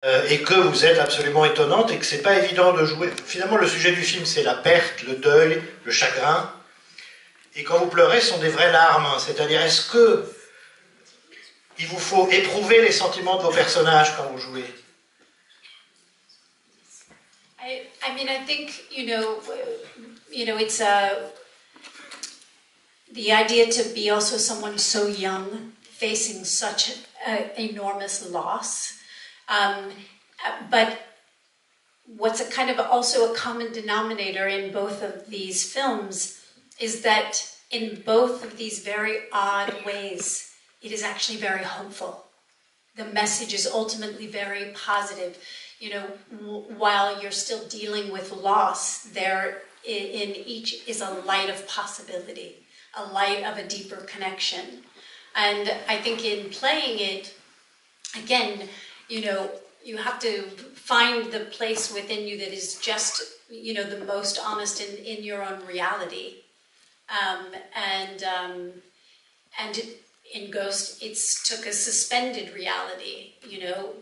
et que vous êtes absolument étonnante et que c'est pas évident de jouer. Finalement, le sujet du film, c'est la perte, le deuil, le chagrin. Et quand vous pleurez, ce sont des vraies larmes. C'est-à-dire, est-ce que il vous faut éprouver les sentiments de vos personnages quand vous jouez? I mean, I think, it's the idea to be also someone so young, facing such an enormous loss. But what's a kind of also a common denominator in both of these films is that in both of these very odd ways, it is actually very hopeful. The message is ultimately very positive. While you're still dealing with loss, there in each is a light of possibility, a light of a deeper connection. And I think in playing it, again, you have to find the place within you that is just, the most honest in your own reality. And in Ghost, it took a suspended reality,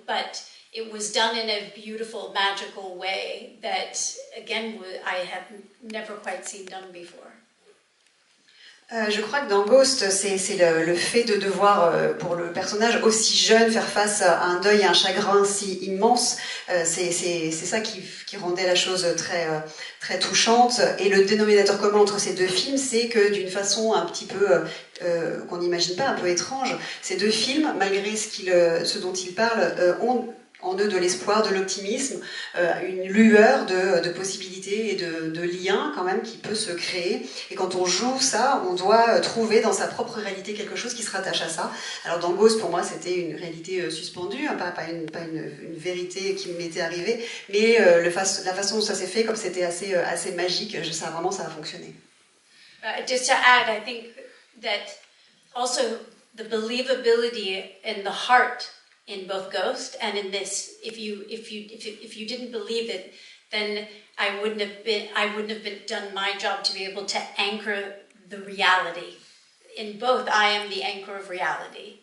but it was done in a beautiful, magical way that, again, I have never quite seen done before. Je crois que dans Ghost, c'est le fait de devoir, pour le personnage aussi jeune, faire face à un deuil et un chagrin si immense. C'est ça qui rendait la chose très, très touchante. Et le dénominateur commun entre ces deux films, c'est que d'une façon un petit peu qu'on n'imagine pas, un peu étrange, ces deux films, malgré ce dont ils parlent, ont en eux de l'espoir, de l'optimisme, une lueur de possibilités et de liens quand même qui peut se créer. Et quand on joue ça, on doit trouver dans sa propre réalité quelque chose qui se rattache à ça. Alors dans Ghost, pour moi, c'était une réalité suspendue, hein, pas une vérité qui m'était arrivée, mais la façon dont ça s'est fait, comme c'était assez magique, ça a fonctionné. Just to add, I think that also the believability in the heart in both Ghost and in this, if you didn't believe it, then I wouldn't have done my job to be able to anchor the reality. In both, I am the anchor of reality.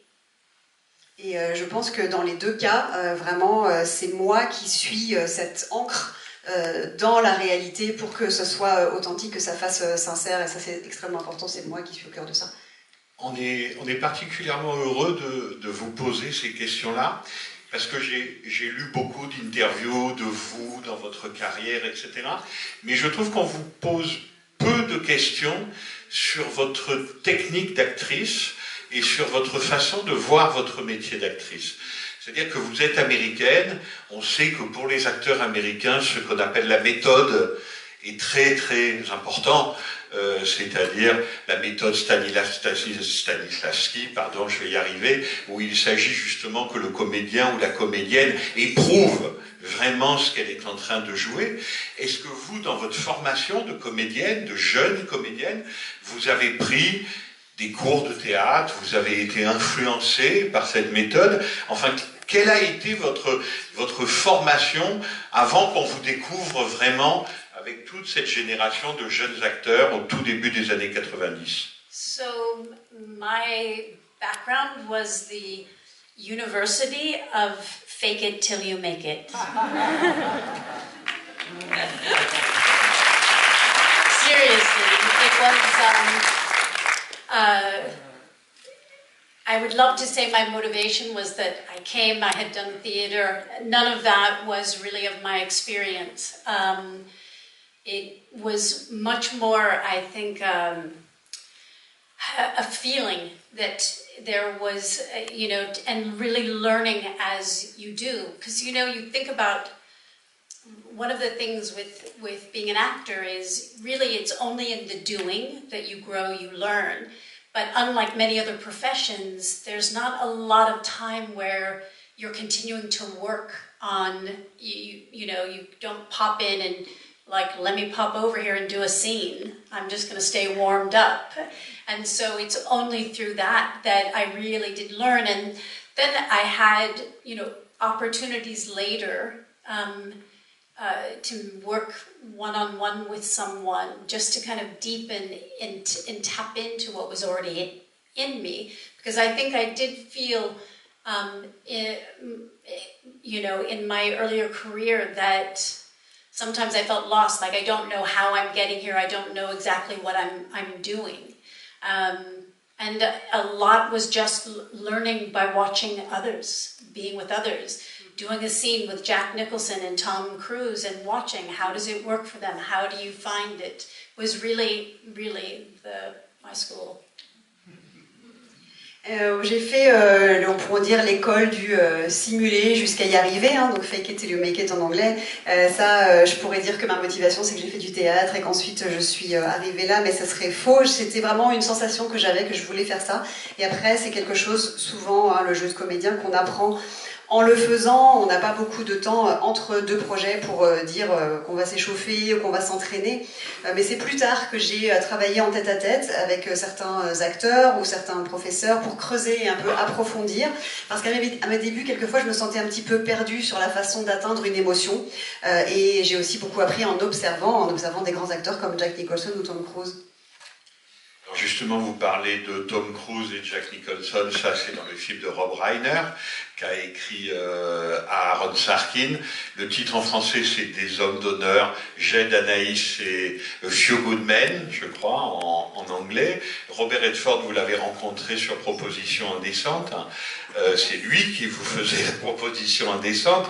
Et je pense que dans les deux cas, vraiment, c'est moi qui suis cette encre dans la réalité pour que ce soit authentique, que ça fasse sincère, et ça c'est extrêmement important, c'est moi qui suis au cœur de ça. On est particulièrement heureux de vous poser ces questions-là, parce que j'ai lu beaucoup d'interviews de vous dans votre carrière, etc. Mais je trouve qu'on vous pose peu de questions sur votre technique d'actrice et sur votre façon de voir votre métier d'actrice. C'est-à-dire que vous êtes américaine, on sait que pour les acteurs américains, ce qu'on appelle la méthode est très très important. C'est-à-dire la méthode Stanislavski, je vais y arriver, où il s'agit justement que le comédien ou la comédienne éprouve vraiment ce qu'elle est en train de jouer. Est-ce que vous, dans votre formation de comédienne, de jeune comédienne, vous avez pris des cours de théâtre, vous avez été influencé par cette méthode? Enfin, quelle a été votre formation avant qu'on vous découvre vraiment avec toute cette génération de jeunes acteurs au tout début des années 90? So my background was the University of Fake It Till You Make It. Seriously, it was. I would love to say my motivation was that I had done theater. None of that was really of my experience. It was much more, I think, a feeling that there was, and really learning as you do. Because, you think about one of the things with being an actor is really it's only in the doing that you grow, you learn. But unlike many other professions, there's not a lot of time where you're continuing to work on, you don't pop in and let me pop over here and do a scene. I'm just going to stay warmed up. And so it's only through that I really did learn. And then I had, opportunities later to work one-on-one with someone just to kind of deepen and tap into what was already in me. Because I think I did feel you know, in my earlier career that sometimes I felt lost, like I don't know how I'm getting here, I don't know exactly what I'm doing. And a lot was just learning by watching others, being with others, doing a scene with Jack Nicholson and Tom Cruise and watching how does it work for them, how do you find it, was really, really my school. J'ai fait, on pourrait dire, l'école du simulé jusqu'à y arriver, hein, donc fake it till you make it en anglais. Je pourrais dire que ma motivation, c'est que j'ai fait du théâtre et qu'ensuite je suis arrivée là, mais ça serait faux. C'était vraiment une sensation que j'avais, que je voulais faire ça. Et après, c'est quelque chose, souvent, hein, le jeu de comédien, qu'on apprend en le faisant. On n'a pas beaucoup de temps entre deux projets pour dire qu'on va s'échauffer ou qu'on va s'entraîner. Mais c'est plus tard que j'ai travaillé en tête-à-tête avec certains acteurs ou certains professeurs pour creuser et un peu approfondir. Parce qu'à mes débuts, quelquefois, je me sentais un petit peu perdue sur la façon d'atteindre une émotion. Et j'ai aussi beaucoup appris en observant des grands acteurs comme Jack Nicholson ou Tom Cruise. Alors justement, vous parlez de Tom Cruise et Jack Nicholson, ça c'est dans le film de Rob Reiner, qu'a écrit Aaron Sorkin. Le titre en français c'est Des hommes d'honneur, Jed Anaïs et Few Good Men, je crois, en anglais. Robert Redford, vous l'avez rencontré sur Proposition indécente. C'est lui qui vous faisait la proposition indécente.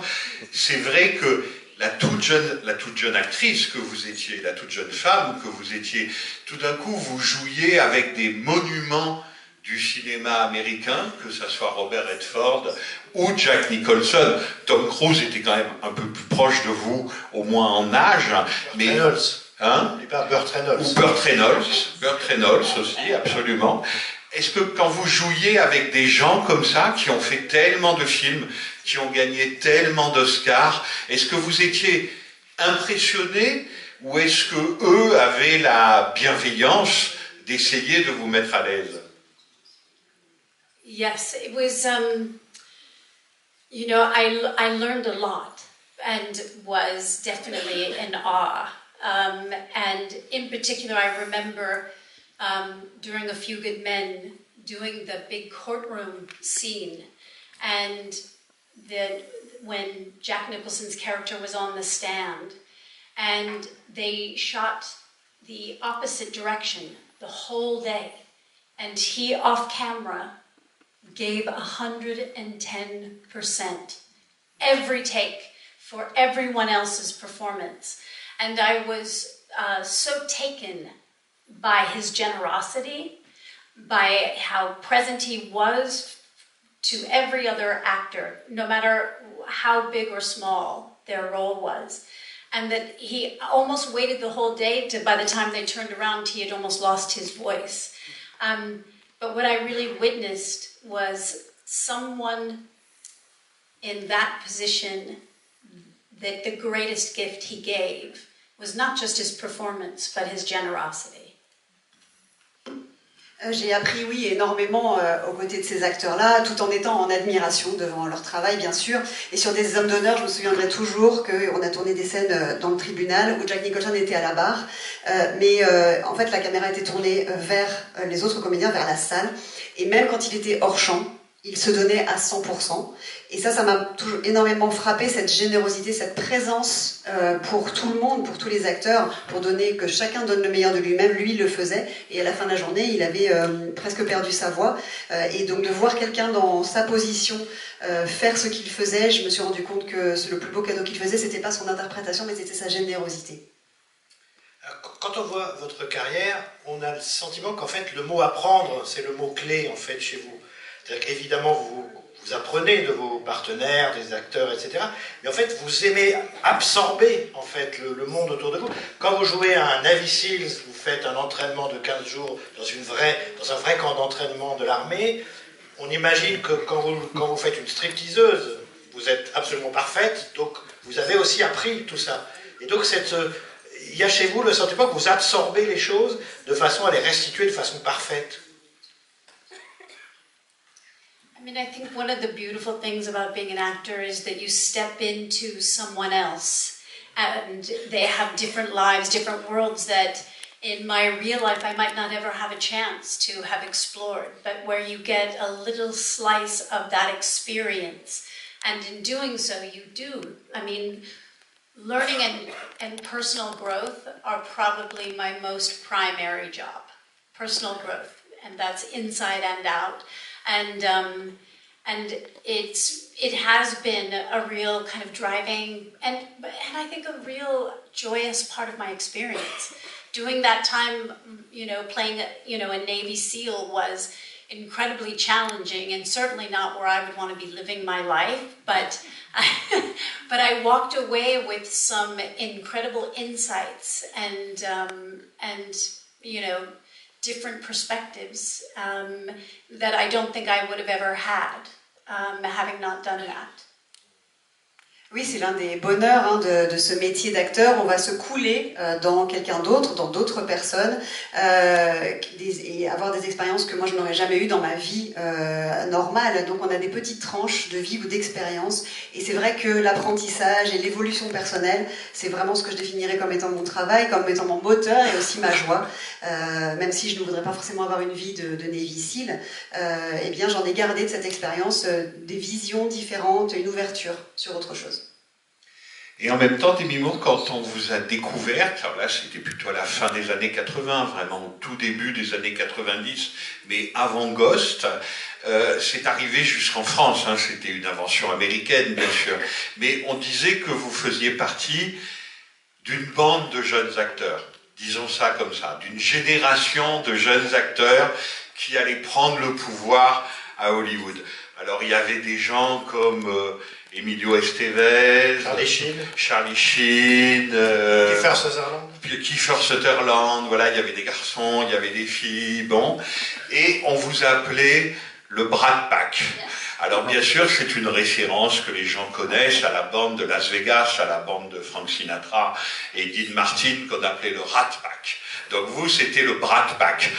C'est vrai que la toute jeune actrice que vous étiez, la toute jeune femme que vous étiez, tout d'un coup vous jouiez avec des monuments du cinéma américain, que ce soit Robert Redford ou Jack Nicholson. Tom Cruise était quand même un peu plus proche de vous, au moins en âge. Mais Reynolds. Hein? Burt Reynolds. Ou Burt Reynolds aussi, absolument. Est-ce que quand vous jouiez avec des gens comme ça, qui ont fait tellement de films, qui ont gagné tellement d'Oscars, est-ce que vous étiez impressionné ou est-ce que eux avaient la bienveillance d'essayer de vous mettre à l'aise? Yes, it was, you know, I learned a lot and was definitely in awe. And in particular, I remember during A Few Good Men doing the big courtroom scene, and when Jack Nicholson's character was on the stand, and they shot the opposite direction the whole day, and he off camera gave 110% every take for everyone else's performance. And I was so taken by his generosity, by how present he was to every other actor, no matter how big or small their role was. And that he almost waited the whole day to, by the time they turned around, he had almost lost his voice. But what I really witnessed was someone in that position, that the greatest gift he gave was not just his performance, but his generosity. J'ai appris, oui, énormément aux côtés de ces acteurs-là, tout en étant en admiration devant leur travail, bien sûr. Et sur Des hommes d'honneur, je me souviendrai toujours qu'on a tourné des scènes dans le tribunal où Jack Nicholson était à la barre. Mais en fait, la caméra était tournée vers les autres comédiens, vers la salle. Et même quand il était hors champ, il se donnait à 100%. Et ça m'a toujours énormément frappé, cette générosité, cette présence pour tout le monde, pour tous les acteurs, pour donner que chacun donne le meilleur de lui-même. Lui, il le faisait. Et à la fin de la journée, il avait presque perdu sa voix. Et donc de voir quelqu'un dans sa position faire ce qu'il faisait, je me suis rendu compte que le plus beau cadeau qu'il faisait, c'était pas son interprétation, mais c'était sa générosité. Quand on voit votre carrière, on a le sentiment qu'en fait, le mot apprendre, c'est le mot clé en fait chez vous. C'est-à-dire qu'évidemment, vous apprenez de vos partenaires, des acteurs, etc. Mais en fait, vous aimez absorber en fait, le monde autour de vous. Quand vous jouez à un Navy Seals, vous faites un entraînement de 15 jours dans un vrai camp d'entraînement de l'armée, on imagine que quand vous faites une stripteaseuse, vous êtes absolument parfaite, donc vous avez aussi appris tout ça. Et donc, il y a chez vous le sentiment que vous absorbez les choses de façon à les restituer de façon parfaite. I mean, I think one of the beautiful things about being an actor is that you step into someone else and they have different lives, different worlds that in my real life I might not ever have a chance to have explored, but where you get a little slice of that experience And in doing so, you do. I mean, learning and personal growth are probably my most primary job. Personal growth, and that's inside and out. And it has been a real kind of driving and I think a real joyous part of my experience. Doing that time, playing, a Navy SEAL was incredibly challenging and certainly not where I would want to be living my life. But I walked away with some incredible insights and different perspectives that I don't think I would have ever had having not done that. Oui, c'est l'un des bonheurs de ce métier d'acteur. On va se couler dans quelqu'un d'autre, dans d'autres personnes, et avoir des expériences que moi je n'aurais jamais eues dans ma vie normale. Donc on a des petites tranches de vie ou d'expérience. Et c'est vrai que l'apprentissage et l'évolution personnelle, c'est vraiment ce que je définirais comme étant mon travail, comme étant mon moteur et aussi ma joie. Même si je ne voudrais pas forcément avoir une vie de Navy SEAL, eh bien j'en ai gardé de cette expérience des visions différentes, une ouverture sur autre chose. Et en même temps, Demi Moore, quand on vous a découverte, alors là c'était plutôt à la fin des années 80, vraiment au tout début des années 90, mais avant Ghost, c'est arrivé jusqu'en France, c'était une invention américaine bien sûr, mais on disait que vous faisiez partie d'une bande de jeunes acteurs, disons ça comme ça, d'une génération de jeunes acteurs qui allaient prendre le pouvoir à Hollywood. Alors il y avait des gens comme Emilio Estevez, Charlie Sheen, Kiefer Sutherland, voilà, il y avait des garçons, il y avait des filles, bon, et on vous a appelé le Brat Pack. Alors bien sûr, c'est une référence que les gens connaissent à la bande de Las Vegas, à la bande de Frank Sinatra et Dean Martin qu'on appelait le Rat Pack. Donc vous, c'était le Brat Pack.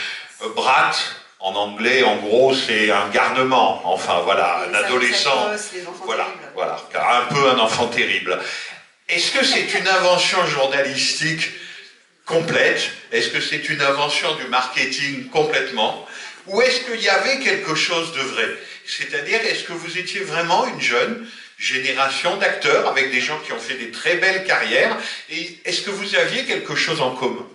Brat, en anglais, en gros, c'est un garnement. Enfin, voilà, un adolescent. Voilà, un peu un enfant terrible. Est-ce que c'est une invention journalistique complète? Est-ce que c'est une invention du marketing complètement? Ou est-ce qu'il y avait quelque chose de vrai? C'est-à-dire, est-ce que vous étiez vraiment une jeune génération d'acteurs avec des gens qui ont fait des très belles carrières? Et est-ce que vous aviez quelque chose en commun?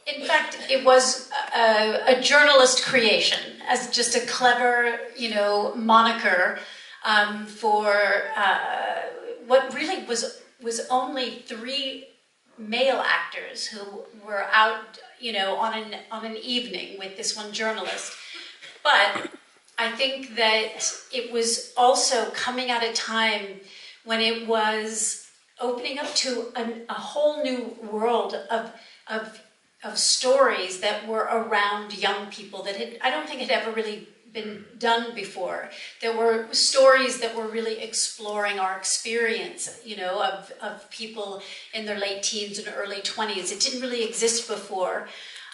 In fact, it was a journalist creation, as just a clever, moniker for what really was only 3 male actors who were out, on an evening with this one journalist. But I think that it was also coming at a time when it was opening up to a whole new world of stories that were around young people that I don't think had ever really been done before. There were stories that were really exploring our experience, of people in their late teens and early 20s. It didn't really exist before.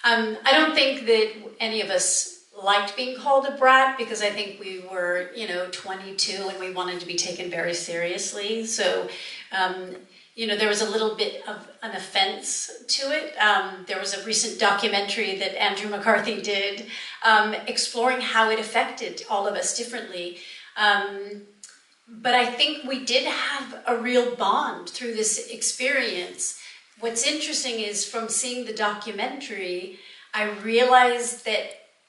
I don't think that any of us liked being called a brat because I think we were, 22 and we wanted to be taken very seriously. So, there was a little bit of an offense to it. There was a recent documentary that Andrew McCarthy did exploring how it affected all of us differently. But I think we did have a real bond through this experience. What's interesting is from seeing the documentary, I realized that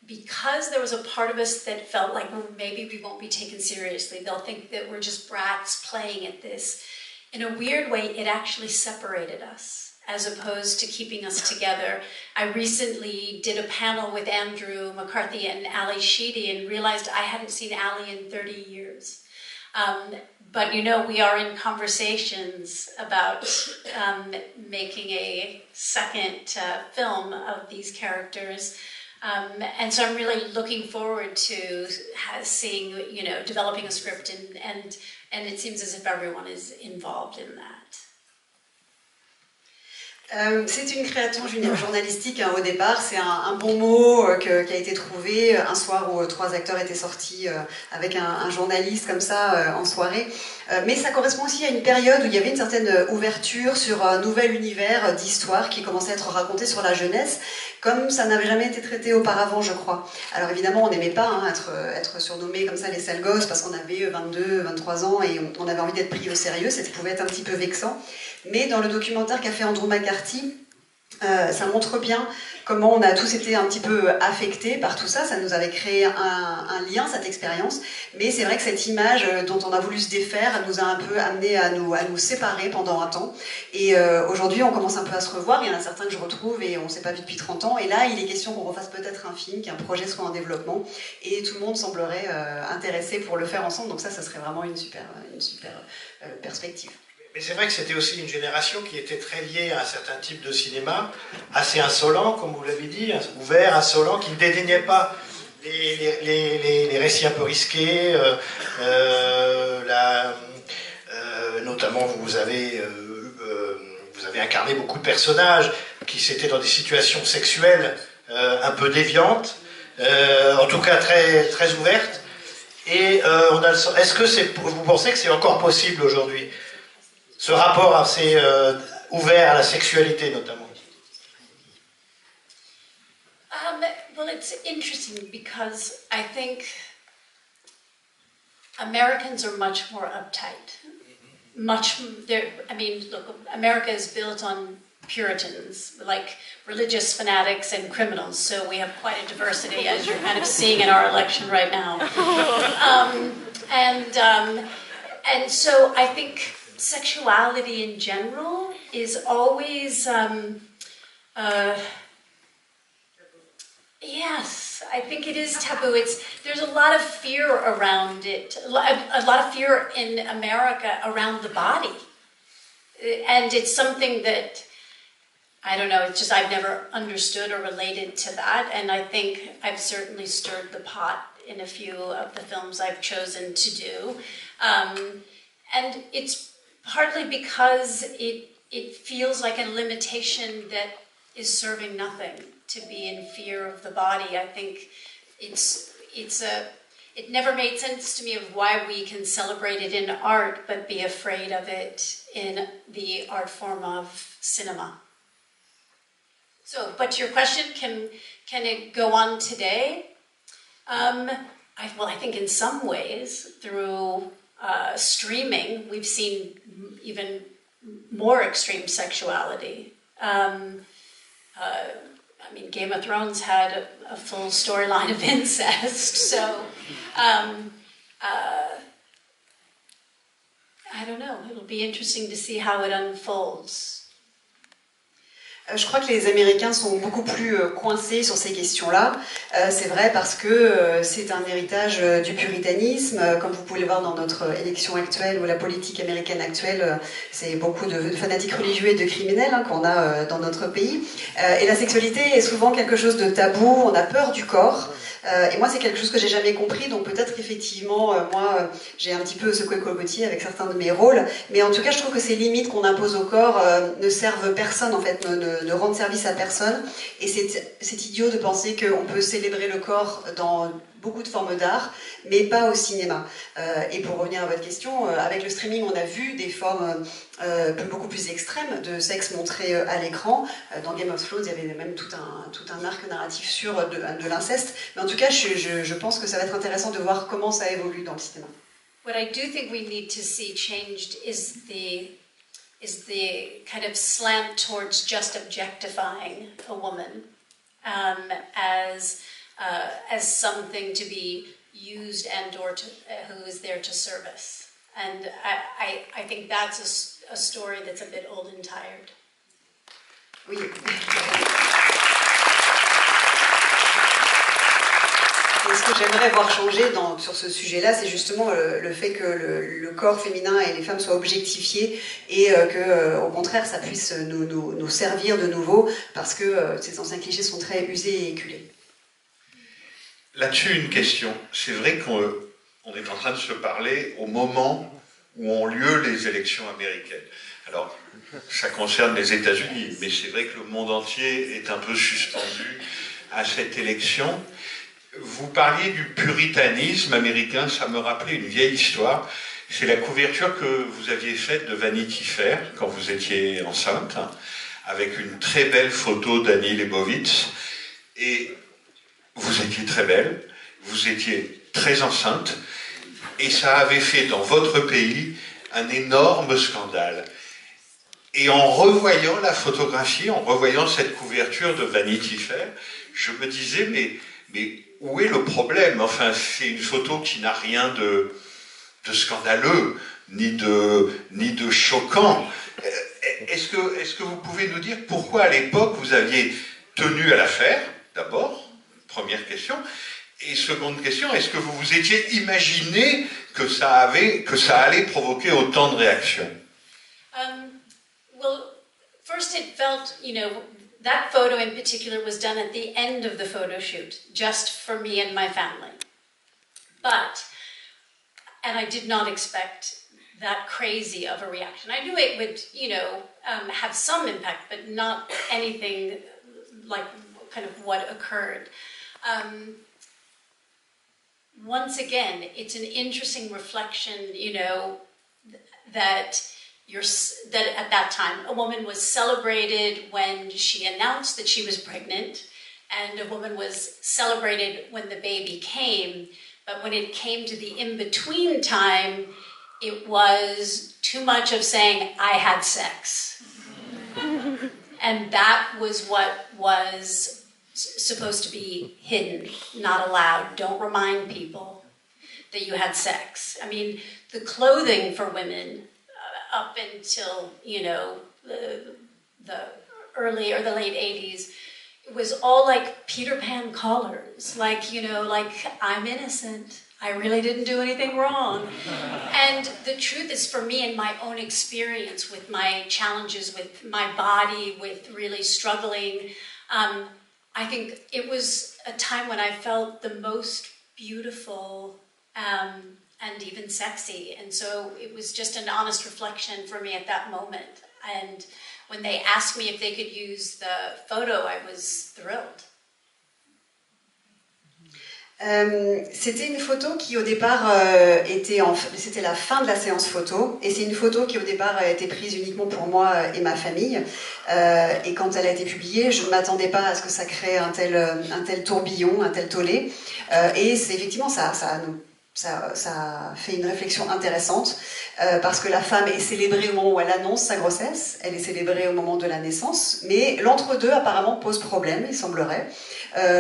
because there was a part of us that felt like, well, maybe we won't be taken seriously. They'll think that we're just brats playing at this. In a weird way, it actually separated us as opposed to keeping us together. I recently did a panel with Andrew McCarthy and Ali Sheedy and realized I hadn't seen Ali in 30 years. But we are in conversations about making a second film of these characters. And so I'm really looking forward to seeing, developing a script and it seems as if everyone is involved in that. C'est une création journalistique au départ, c'est un bon mot qui a été trouvé un soir où 3 acteurs étaient sortis avec un journaliste comme ça en soirée. Mais ça correspond aussi à une période où il y avait une certaine ouverture sur un nouvel univers d'histoire qui commençait à être raconté sur la jeunesse, comme ça n'avait jamais été traité auparavant, je crois. Alors évidemment, on n'aimait pas être surnommé comme ça les sales gosses parce qu'on avait 22, 23 ans et on avait envie d'être pris au sérieux, ça pouvait être un petit peu vexant. Mais dans le documentaire qu'a fait Andrew McCarthy, ça montre bien comment on a tous été un petit peu affectés par tout ça. Ça nous avait créé un lien, cette expérience. Mais c'est vrai que cette image dont on a voulu se défaire nous a un peu amené à nous séparer pendant un temps. Et aujourd'hui, on commence un peu à se revoir. Il y en a certains que je retrouve et on ne s'est pas vu depuis 30 ans. Et là, il est question qu'on refasse peut-être un film, qu'un projet soit en développement. Et tout le monde semblerait intéressé pour le faire ensemble. Donc ça serait vraiment une super perspective. Mais c'est vrai que c'était aussi une génération qui était très liée à un certain type de cinéma, assez insolent, comme vous l'avez dit, ouvert, insolent, qui ne dédaignait pas les récits un peu risqués. Notamment, vous avez incarné beaucoup de personnages qui étaient dans des situations sexuelles un peu déviantes, en tout cas très, très ouvertes. Et est-ce que vous pensez que c'est encore possible aujourd'hui ? Ce rapport assez ouvert à la sexualité, notamment. Well, it's interesting because I think Americans are much more uptight. Look, America is built on Puritans, like religious fanatics and criminals, so we have quite a diversity, as you're kind of seeing in our election right now. And so I think sexuality in general is always, yes, I think it is taboo. There's a lot of fear around it, a lot of fear in America around the body. And it's something that, I don't know, it's just I've never understood or related to that. And I think I've certainly stirred the pot in a few of the films I've chosen to do. And it's partly because it feels like a limitation that is serving nothing, to be in fear of the body. I think it never made sense to me of why we can celebrate it in art but be afraid of it in the art form of cinema. So, but to your question, can it go on today? I think in some ways through streaming, we've seen even more extreme sexuality. Game of Thrones had a full storyline of incest, so I don't know. It'll be interesting to see how it unfolds. Je crois que les Américains sont beaucoup plus coincés sur ces questions-là. C'est vrai parce que c'est un héritage du puritanisme. Comme vous pouvez le voir dans notre élection actuelle ou la politique américaine actuelle, c'est beaucoup de fanatiques religieux et de criminels qu'on a dans notre pays. Et la sexualité est souvent quelque chose de tabou. On a peur du corps. Et moi, c'est quelque chose que j'ai jamais compris, donc peut-être qu'effectivement, moi, j'ai un petit peu secoué le cocotier avec certains de mes rôles, mais en tout cas, je trouve que ces limites qu'on impose au corps ne servent personne, en fait, ne rendent service à personne, et c'est idiot de penser qu'on peut célébrer le corps dans beaucoup de formes d'art, mais pas au cinéma. Et pour revenir à votre question, avec le streaming, on a vu des formes beaucoup plus extrêmes de sexe montré à l'écran. Dans Game of Thrones, il y avait même tout un arc narratif sur de l'inceste. Mais en tout cas, je pense que ça va être intéressant de voir comment ça évolue dans le cinéma. What I do think we need to see changed is the kind of slant towards just objectifying a woman as something to be used and/or who is there to service. And I think that's a story that's a bit old and tired. Oui. Et ce que j'aimerais voir changer sur ce sujet-là, c'est justement le fait que le corps féminin et les femmes soient objectifiés et que, au contraire, ça puisse nous servir de nouveau parce que ces anciens clichés sont très usés et éculés. Là-dessus, une question. C'est vrai qu'on est en train de se parler au moment où ont lieu les élections américaines. Alors, ça concerne les États-Unis, mais c'est vrai que le monde entier est un peu suspendu à cette élection. Vous parliez du puritanisme américain, ça me rappelait une vieille histoire. C'est la couverture que vous aviez faite de Vanity Fair quand vous étiez enceinte, hein, avec une très belle photo d'Annie Leibovitz. Et vous étiez très belle, vous étiez très enceinte, et ça avait fait dans votre pays un énorme scandale. Et en revoyant la photographie, en revoyant cette couverture de Vanity Fair, je me disais, mais où est le problème? Enfin, c'est une photo qui n'a rien de scandaleux, ni de choquant. Est-ce que vous pouvez nous dire pourquoi à l'époque vous aviez tenu à la faire, d'abord, première question, et seconde question, est-ce que vous vous étiez imaginé que ça allait provoquer autant de réactions? Well, first it felt, that photo in particular was done at the end of the photo shoot, just for me and my family. And I did not expect that crazy of a reaction. I knew it would, have some impact, but not anything like kind of what occurred. Once again, it's an interesting reflection, that at that time a woman was celebrated when she announced that she was pregnant, and a woman was celebrated when the baby came. But when it came to the in-between time, it was too much of saying, I had sex. And that was what was supposed to be hidden, not allowed. Don't remind people that you had sex. I mean, the clothing for women up until, the early or the late 80s, it was all like Peter Pan collars, like I'm innocent. I really didn't do anything wrong. And the truth is, for me, in my own experience with my challenges with my body, with really struggling, I think it was a time when I felt the most beautiful and even sexy. And so it was just an honest reflection for me at that moment. And when they asked me if they could use the photo, I was thrilled. C'était une photo qui au départ c'était la fin de la séance photo, et c'est une photo qui au départ a été prise uniquement pour moi et ma famille, et quand elle a été publiée, je ne m'attendais pas à ce que ça crée un tel tourbillon, un tel tollé, et c'est effectivement ça a fait une réflexion intéressante, parce que la femme est célébrée au moment où elle annonce sa grossesse, elle est célébrée au moment de la naissance, mais l'entre-deux apparemment pose problème, il semblerait,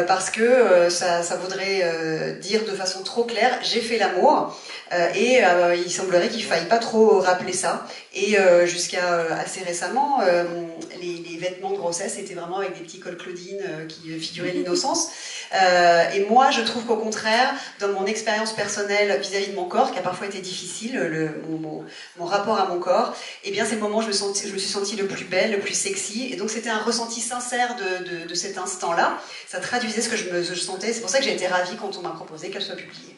parce que ça voudrait dire de façon trop claire, j'ai fait l'amour, et il semblerait qu'il faille pas trop rappeler ça, et jusqu'à assez récemment, les vêtements de grossesse étaient vraiment avec des petits cols Claudine qui figuraient l'innocence, et moi je trouve qu'au contraire, dans mon expérience personnelle vis-à-vis de mon corps, qui a parfois été difficile, mon rapport à mon corps, eh bien c'est le moment où je me suis sentie le plus belle, le plus sexy, et donc c'était un ressenti sincère de cet instant-là. Ça traduisait ce que je sentais, c'est pour ça que j'ai été ravie quand on m'a proposé qu'elle soit publiée.